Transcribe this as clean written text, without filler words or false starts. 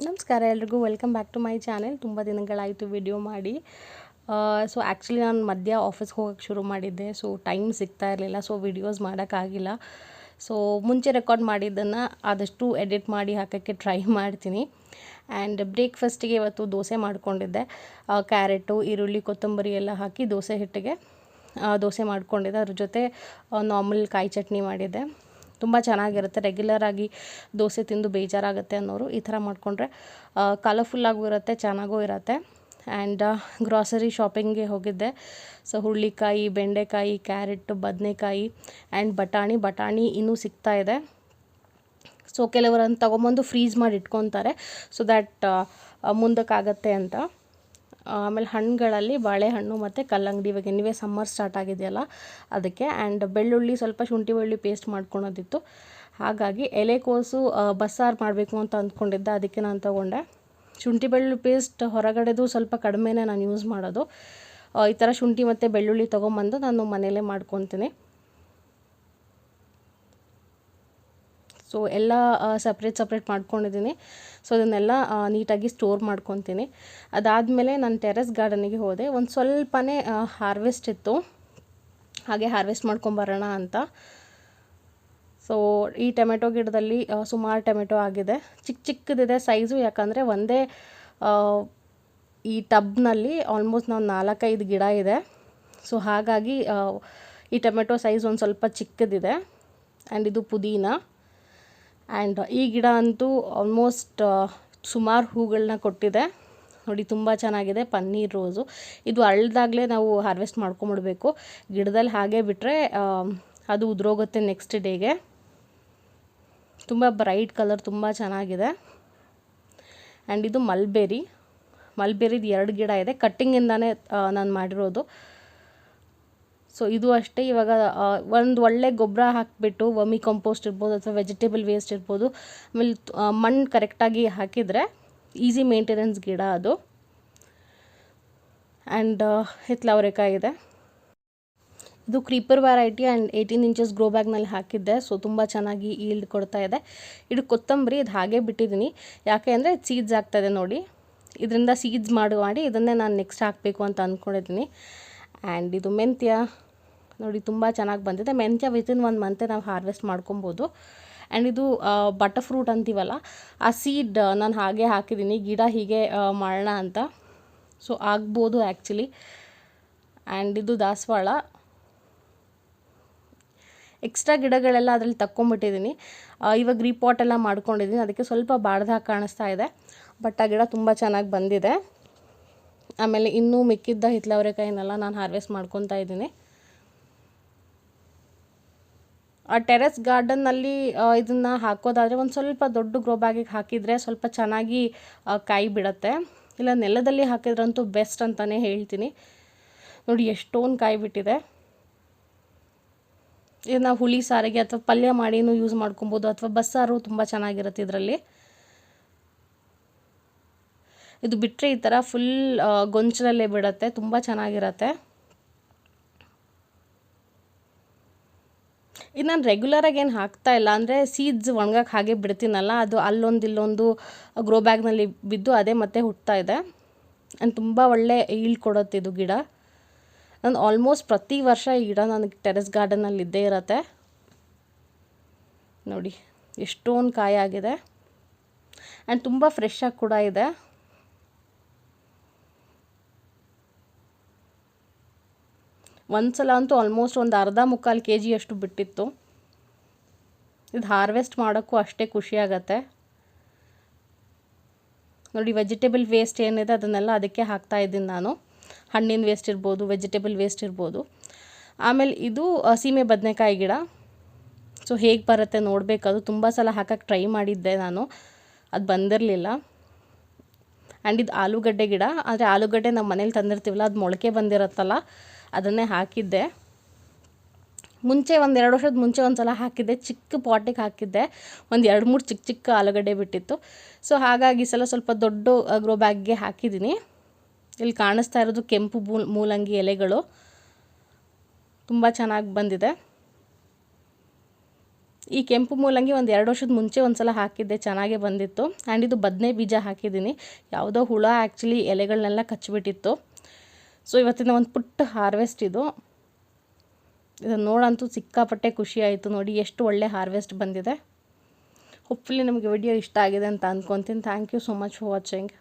ನಮಸ್ಕಾರ ಎಲ್ರಿಗೂ, welcome back to my channel. ತುಂಬ ದಿನಗಳಾಯಿತು ವಿಡಿಯೋ ಮಾಡಿ. ಸೊ ಆ್ಯಕ್ಚುಲಿ ನಾನು ಮಧ್ಯ ಆಫೀಸ್ಗೆ ಹೋಗೋಕ್ಕೆ ಶುರು ಮಾಡಿದ್ದೆ. ಸೊ ಟೈಮ್ ಸಿಗ್ತಾ ಇರಲಿಲ್ಲ, ಸೊ ವಿಡಿಯೋಸ್ ಮಾಡೋಕ್ಕಾಗಿಲ್ಲ. ಸೊ ಮುಂಚೆ ರೆಕಾರ್ಡ್ ಮಾಡಿದ್ದನ್ನು ಆದಷ್ಟು ಎಡಿಟ್ ಮಾಡಿ ಹಾಕೋಕ್ಕೆ ಟ್ರೈ ಮಾಡ್ತೀನಿ. ಆ್ಯಂಡ್ ಬ್ರೇಕ್ಫಾಸ್ಟಿಗೆ ಇವತ್ತು ದೋಸೆ ಮಾಡ್ಕೊಂಡಿದ್ದೆ. ಕ್ಯಾರೆಟು, ಈರುಳ್ಳಿ, ಕೊತ್ತಂಬರಿ ಎಲ್ಲ ಹಾಕಿ ದೋಸೆ ಹಿಟ್ಟಿಗೆ ದೋಸೆ ಮಾಡ್ಕೊಂಡಿದ್ದೆ. ಅದ್ರ ಜೊತೆ ನಾರ್ಮಲ್ ಕಾಯಿ ಚಟ್ನಿ ಮಾಡಿದ್ದೆ. ತುಂಬ ಚೆನ್ನಾಗಿರುತ್ತೆ. ರೆಗ್ಯುಲರಾಗಿ ದೋಸೆ ತಿಂದು ಬೇಜಾರಾಗುತ್ತೆ ಅನ್ನೋರು ಈ ಥರ ಮಾಡಿಕೊಂಡ್ರೆ ಕಲರ್ಫುಲ್ಲಾಗೂ ಇರುತ್ತೆ, ಚೆನ್ನಾಗೂ ಇರುತ್ತೆ. ಆ್ಯಂಡ್ ಗ್ರಾಸರಿ ಶಾಪಿಂಗ್ಗೆ ಹೋಗಿದ್ದೆ. ಸೊ ಹುರುಳಿಕಾಯಿ, ಬೆಂಡೆಕಾಯಿ, ಕ್ಯಾರೆಟ್, ಬದನೆಕಾಯಿ ಆ್ಯಂಡ್ ಬಟಾಣಿ ಇನ್ನೂ ಸಿಗ್ತಾ ಇದೆ. ಸೊ ಕೆಲವರನ್ನು ತೊಗೊಂಬಂದು ಫ್ರೀಸ್ ಮಾಡಿ ಇಟ್ಕೊತಾರೆ, ಸೊ ದ್ಯಾಟ್ ಮುಂದಕ್ಕಾಗತ್ತೆ ಅಂತ. ಆಮೇಲೆ ಹಣ್ಣುಗಳಲ್ಲಿ ಬಾಳೆಹಣ್ಣು ಮತ್ತು ಕಲ್ಲಂಗಡಿ, ಇವಾಗ ಎನಿವೇ ಸಮ್ಮರ್ ಸ್ಟಾರ್ಟ್ ಆಗಿದೆಯಲ್ಲ ಅದಕ್ಕೆ. ಆ್ಯಂಡ್ ಬೆಳ್ಳುಳ್ಳಿ, ಸ್ವಲ್ಪ ಶುಂಠಿ ಬೆಳ್ಳುಳ್ಳಿ ಪೇಸ್ಟ್ ಮಾಡ್ಕೊಳೋದಿತ್ತು. ಹಾಗಾಗಿ ಎಲೆಕೋಸು ಬಸ್ಸಾರು ಮಾಡಬೇಕು ಅಂತ ಅಂದ್ಕೊಂಡಿದ್ದೆ, ಅದಕ್ಕೆ ನಾನು ತೊಗೊಂಡೆ. ಶುಂಠಿ ಬೆಳ್ಳುಳ್ಳಿ ಪೇಸ್ಟ್ ಹೊರಗಡೆದು ಸ್ವಲ್ಪ ಕಡಿಮೆನೇ ನಾನು ಯೂಸ್ ಮಾಡೋದು. ಈ ಥರ ಶುಂಠಿ ಮತ್ತು ಬೆಳ್ಳುಳ್ಳಿ ತೊಗೊಂಬಂದು ನಾನು ಮನೆಯಲ್ಲೇ ಮಾಡ್ಕೊತೀನಿ. ಸೊ ಎಲ್ಲ ಸಪ್ರೇಟ್ ಮಾಡ್ಕೊಂಡಿದ್ದೀನಿ. ಸೊ ಅದನ್ನೆಲ್ಲ ನೀಟಾಗಿ ಸ್ಟೋರ್ ಮಾಡ್ಕೊತೀನಿ. ಅದಾದಮೇಲೆ ನಾನು ಟೆರೆಸ್ ಗಾರ್ಡನಿಗೆ ಹೋದೆ. ಒಂದು ಸ್ವಲ್ಪನೇ ಹಾರ್ವೆಸ್ಟ್ ಇತ್ತು, ಹಾಗೆ ಹಾರ್ವೆಸ್ಟ್ ಮಾಡ್ಕೊಂಬರೋಣ ಅಂತ. ಸೊ ಈ ಟೊಮೆಟೊ ಗಿಡದಲ್ಲಿ ಸುಮಾರು ಟೊಮೆಟೊ ಆಗಿದೆ. ಚಿಕ್ಕದಿದೆ ಸೈಜು, ಯಾಕಂದರೆ ಒಂದೇ ಈ ಟಬ್ನಲ್ಲಿ ಆಲ್ಮೋಸ್ಟ್ ನಾವು 4-5 ಗಿಡ ಇದೆ. ಸೊ ಹಾಗಾಗಿ ಈ ಟೊಮೆಟೊ ಸೈಜ್ ಒಂದು ಸ್ವಲ್ಪ ಚಿಕ್ಕದಿದೆ. ಆ್ಯಂಡ್ ಇದು ಪುದೀನ. ಆ್ಯಂಡ್ ಈ ಗಿಡ ಅಂತೂ ಆಲ್ಮೋಸ್ಟ್ ಸುಮಾರು ಹೂಗಳನ್ನ ಕೊಟ್ಟಿದೆ ನೋಡಿ, ತುಂಬ ಚೆನ್ನಾಗಿದೆ. ಪನ್ನೀರ್ ರೋಸು ಇದು ಅಳ್ದಾಗಲೇ ನಾವು ಹಾರ್ವೆಸ್ಟ್ ಮಾಡ್ಕೊಂಬಿಡ್ಬೇಕು. ಗಿಡದಲ್ಲಿ ಹಾಗೆ ಬಿಟ್ಟರೆ ಅದು ಉದುರೋಗುತ್ತೆ ನೆಕ್ಸ್ಟ್ ಡೇಗೆ. ತುಂಬ ಬ್ರೈಟ್ ಕಲರ್, ತುಂಬ ಚೆನ್ನಾಗಿದೆ. ಆ್ಯಂಡ್ ಇದು ಮಲ್ಬೆರಿದು 2 ಗಿಡ ಇದೆ, ಕಟ್ಟಿಂಗಿಂದಾನೇ ನಾನು ಮಾಡಿರೋದು. ಸೊ ಇದು ಅಷ್ಟೇ. ಇವಾಗ ಒಂದು ಒಳ್ಳೆ ಗೊಬ್ಬರ ಹಾಕಿಬಿಟ್ಟು, ವರ್ಮಿ ಕಂಪೋಸ್ಟ್ ಇರ್ಬೋದು ಅಥವಾ ವೆಜಿಟೇಬಲ್ ವೇಸ್ಟ್ ಇರ್ಬೋದು, ಆಮೇಲೆ ಮಣ್ಣು ಕರೆಕ್ಟಾಗಿ ಹಾಕಿದರೆ ಈಸಿ ಮೇಂಟೆನೆನ್ಸ್ ಗಿಡ ಅದು. ಆ್ಯಂಡ್ ಹಿತ್ತಲವರೆಕಾಯಿ ಇದೆ. ಇದು creeper variety and 18 inches grow ಬ್ಯಾಗ್ನಲ್ಲಿ ಹಾಕಿದ್ದೆ. ಸೊ ತುಂಬ ಚೆನ್ನಾಗಿ ಈಲ್ಡ್ ಕೊಡ್ತಾ ಇದೆ. ಇದು ಕೊತ್ತಂಬರಿ, ಇದು ಹಾಗೆ ಬಿಟ್ಟಿದ್ದೀನಿ. ಯಾಕೆ ಅಂದರೆ ಸೀಡ್ಸ್ ಆಗ್ತಾಯಿದೆ ನೋಡಿ, ಇದರಿಂದ ಸೀಡ್ಸ್ ಮಾಡಿ ಇದನ್ನೇ ನಾನು ನೆಕ್ಸ್ಟ್ ಹಾಕಬೇಕು ಅಂತ ಅಂದ್ಕೊಂಡಿದ್ದೀನಿ. ಆ್ಯಂಡ್ ಇದು ಮೆಂತ್ಯ ನೋಡಿ, ತುಂಬ ಚೆನ್ನಾಗಿ ಬಂದಿದೆ. ಮೆಂತ್ಯ ವಿತಿನ್ 1 ಮಂತೆ ನಾವು ಹಾರ್ವೆಸ್ಟ್ ಮಾಡ್ಕೊಬೋದು. ಆ್ಯಂಡ್ ಇದು ಬಟರ್ ಫ್ರೂಟ್ ಅಂತೀವಲ್ಲ, ಆ ಸೀಡ್ ನಾನು ಹಾಗೆ ಹಾಕಿದ್ದೀನಿ, ಗಿಡ ಹೀಗೆ ಮಾಡೋಣ ಅಂತ. ಸೊ ಆಗ್ಬೋದು ಆ್ಯಕ್ಚುಲಿ. ಆ್ಯಂಡ್ ಇದು ದಾಸವಾಳ. ಎಕ್ಸ್ಟ್ರಾ ಗಿಡಗಳೆಲ್ಲ ಅದರಲ್ಲಿ ತಕ್ಕೊಂಬಿಟ್ಟಿದ್ದೀನಿ. ಇವಾಗ ರೀಪಾಟ್ ಎಲ್ಲ ಮಾಡ್ಕೊಂಡಿದ್ದೀನಿ, ಅದಕ್ಕೆ ಸ್ವಲ್ಪ ಬಾಡ್ದಾಗ ಕಾಣಿಸ್ತಾ ಇದೆ. ಬಟ್ ಆ ಗಿಡ ತುಂಬ ಚೆನ್ನಾಗಿ ಬಂದಿದೆ. ಆಮೇಲೆ ಇನ್ನೂ ಮಿಕ್ಕಿದ್ದ ಹಿತ್ತಲವರೆಕಾಯಿನೆಲ್ಲ ನಾನು ಹಾರ್ವೆಸ್ಟ್ ಮಾಡ್ಕೊತಾ ಇದ್ದೀನಿ. ಆ ಟೆರೆಸ್ ಗಾರ್ಡನ್ನಲ್ಲಿ ಇದನ್ನು ಹಾಕೋದಾದರೆ ಒಂದು ಸ್ವಲ್ಪ ದೊಡ್ಡ ಗ್ರೋ ಬ್ಯಾಗಿಗೆ ಹಾಕಿದರೆ ಸ್ವಲ್ಪ ಚೆನ್ನಾಗಿ ಕಾಯಿ ಬಿಡುತ್ತೆ. ಇಲ್ಲ ನೆಲದಲ್ಲಿ ಹಾಕಿದ್ರಂತೂ ಬೆಸ್ಟ್ ಅಂತಲೇ ಹೇಳ್ತೀನಿ. ನೋಡಿ ಎಷ್ಟೊಂದು ಕಾಯಿ ಬಿಟ್ಟಿದೆ. ಇದನ್ನು ಹುಳಿ ಸಾರಿಗೆ ಅಥವಾ ಪಲ್ಯ ಮಾಡಿನೂ ಯೂಸ್ ಮಾಡ್ಕೊಬೋದು, ಅಥವಾ ಬಸ್ಸಾರು ತುಂಬ ಚೆನ್ನಾಗಿರುತ್ತೆ ಇದರಲ್ಲಿ. ಇದು ಬಿಟ್ಟರೆ ಈ ಥರ ಫುಲ್ ಗೊಂಚಲಲ್ಲೇ ಬಿಡುತ್ತೆ, ತುಂಬ ಚೆನ್ನಾಗಿರುತ್ತೆ. ಇದು ನಾನು ರೆಗ್ಯುಲರಾಗಿ ಏನು ಹಾಕ್ತಾಯಿಲ್ಲ, ಅಂದರೆ ಸೀಡ್ಸ್ ಒಣಗಕ್ಕೆ ಹಾಗೆ ಬಿಡ್ತೀನಲ್ಲ, ಅದು ಇಲ್ಲೊಂದು ಗ್ರೋ ಬ್ಯಾಗ್ನಲ್ಲಿ ಬಿದ್ದು ಅದೇ ಮತ್ತೆ ಹುಟ್ತಾ ಇದೆ. ಆ್ಯಂಡ್ ತುಂಬ ಒಳ್ಳೆ ಈಲ್ಡ್ ಕೊಡುತ್ತೆ ಇದು ಗಿಡ. ನಾನು ಆಲ್ಮೋಸ್ಟ್ ಪ್ರತಿ ವರ್ಷ ಈ ಗಿಡ ನನಗೆ ಟೆರೆಸ್ ಗಾರ್ಡನಲ್ಲಿ ಇದ್ದೇ ಇರುತ್ತೆ. ನೋಡಿ ಎಷ್ಟೊಂದು ಕಾಯಿ ಆಗಿದೆ. ಆ್ಯಂಡ್ ತುಂಬ ಫ್ರೆಶ್ ಆಗಿ ಕೂಡ ಇದೆ. ಒಂದ್ಸಲ ಅಂತೂ ಆಲ್ಮೋಸ್ಟ್ ಒಂದು ಅರ್ಧ-ಮುಕ್ಕಾಲು kg ಅಷ್ಟು ಬಿಟ್ಟಿತ್ತು. ಇದು ಹಾರ್ವೆಸ್ಟ್ ಮಾಡೋಕ್ಕೂ ಅಷ್ಟೇ ಖುಷಿಯಾಗತ್ತೆ ನೋಡಿ. ವೆಜಿಟೇಬಲ್ ವೇಸ್ಟ್ ಏನಿದೆ ಅದನ್ನೆಲ್ಲ ಅದಕ್ಕೆ ಹಾಕ್ತಾ ಇದ್ದೀನಿ ನಾನು. ಹಣ್ಣಿನ ವೇಸ್ಟ್ ಇರ್ಬೋದು, ವೆಜಿಟೇಬಲ್ ವೇಸ್ಟ್ ಇರ್ಬೋದು. ಆಮೇಲೆ ಇದು ಸೀಮೆ ಬದನೆಕಾಯಿ ಗಿಡ. ಸೊ ಹೇಗೆ ಬರುತ್ತೆ ನೋಡಬೇಕದು. ತುಂಬ ಸಲ ಹಾಕಕ್ಕೆ ಟ್ರೈ ಮಾಡಿದ್ದೆ ನಾನು, ಅದು ಬಂದಿರಲಿಲ್ಲ. ಆ್ಯಂಡ್ ಇದು ಆಲೂಗಡ್ಡೆ ಗಿಡ. ಆದರೆ ಆಲೂಗಡ್ಡೆ ನಮ್ಮ ಮನೇಲಿ ತಂದಿರ್ತೀವಲ್ಲ, ಅದು ಮೊಳಕೆ ಬಂದಿರುತ್ತಲ್ಲ, ಅದನ್ನೇ ಹಾಕಿದ್ದೆ. ಮುಂಚೆ ಒಂದು 2 ವರ್ಷದ ಮುಂಚೆ ಒಂದು ಸಲ ಹಾಕಿದ್ದೆ, ಚಿಕ್ಕ ಪಾಟಿಗೆ ಹಾಕಿದ್ದೆ. ಒಂದು 2-3 ಚಿಕ್ಕ ಆಲೂಗಡ್ಡೆ ಬಿಟ್ಟಿತ್ತು. ಸೊ ಹಾಗಾಗಿ ಈ ಸಲ ಸ್ವಲ್ಪ ದೊಡ್ಡ ಗ್ರೋ ಬ್ಯಾಗ್ಗೆ ಹಾಕಿದ್ದೀನಿ. ಇಲ್ಲಿ ಕಾಣಿಸ್ತಾ ಇರೋದು ಕೆಂಪು ಮೂಲಂಗಿ ಎಲೆಗಳು ತುಂಬ ಚೆನ್ನಾಗಿ ಬಂದಿದೆ. ಈ ಕೆಂಪು ಮೂಲಂಗಿ ಒಂದು 2 ವರ್ಷದ ಮುಂಚೆ ಒಂದು ಸಲ ಹಾಕಿದ್ದೆ, ಚೆನ್ನಾಗೇ ಬಂದಿತ್ತು. ಆ್ಯಂಡ್ ಇದು ಬದನೆ ಬೀಜ ಹಾಕಿದ್ದೀನಿ. ಯಾವುದೋ ಹುಳ ಆ್ಯಕ್ಚುಲಿ ಎಲೆಗಳನ್ನೆಲ್ಲ ಕಚ್ಚಿಬಿಟ್ಟಿತ್ತು. ಸೊ ಇವತ್ತಿನ ಒಂದು ಪುಟ್ಟ ಹಾರ್ವೆಸ್ಟ್ ಇದು. ಇದನ್ನು ನೋಡಂತೂ ಸಿಕ್ಕಾಪಟ್ಟೆ ಖುಷಿ ಆಯಿತು. ನೋಡಿ ಎಷ್ಟು ಒಳ್ಳೆ ಹಾರ್ವೆಸ್ಟ್ ಬಂದಿದೆ. ಹೋಪ್ಫುಲಿ ನಿಮಗೆ ವಿಡಿಯೋ ಇಷ್ಟ ಆಗಿದೆ ಅಂತ ಅಂದ್ಕೊತೀನಿ. Thank you so much for watching.